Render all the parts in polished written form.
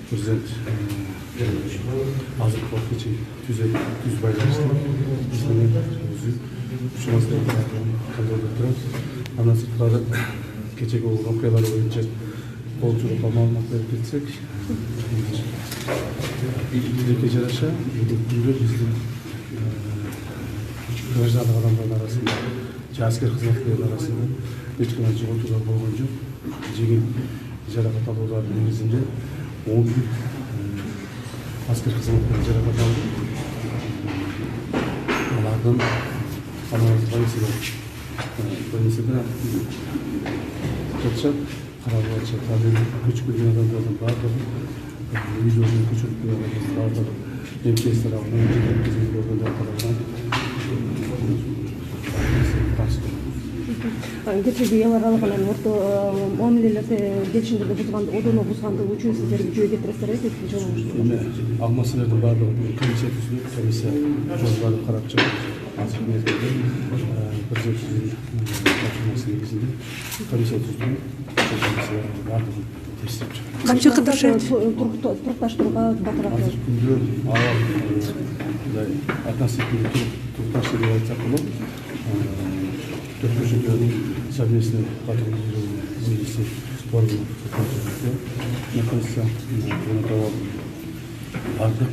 Президент азық уақытша түз байланысты біздің жұмысты қадағалап тұрады. Ана сырттағы кешегі оқиғалар бойынша толтыруға малымат беріп кетсек, тілекке жараша бүгінгі біздің граждандық адамдардың арасында, әскер қызметкерлердің арасында ешқандай жоғалтулар болған жоқ. Жеңіл жарақат алулардың негізінде 11 әскер қызметкері жарақат алды. Олардың больницада жатышат, қаралып жатышат. Көшіп келген адамдардың барлығы, үйлеріне көшіп келген адамдардың барлығы МЧС тарапынан Geçici yıl aralığından orta muamelelerde geçişinde buzgandı, odunu buzgandı, uçuyor sizlerin jüye getiresler eti olmuş. Almasılardan bardağın komisya tüzülüp, komisya çocukları karab çıkıyor. Azıcık mezgilde bir zevkizin tartışması negizinde komisya tüzülüp, komisya bardağın teslim çıkıyor. Qancha qidirishadi? Turqtashtiruga batırak. Hazır күндө авал относительно турташты деп айтсак болот. Төртінші совместный патрулирование милиции органов находится бардық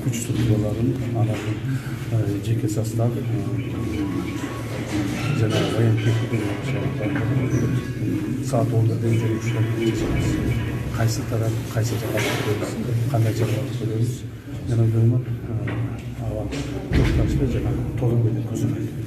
күч структураларын алатын жеке состав жаңағы воен техниканың саат 10-ден жүргізушілер қайсы тарап, қайсы жағалап көреміз, қандай жағалап көреміз. Жаңағы бөлімі авал тоқташты жаңағы тоғын бөлім көзімейді.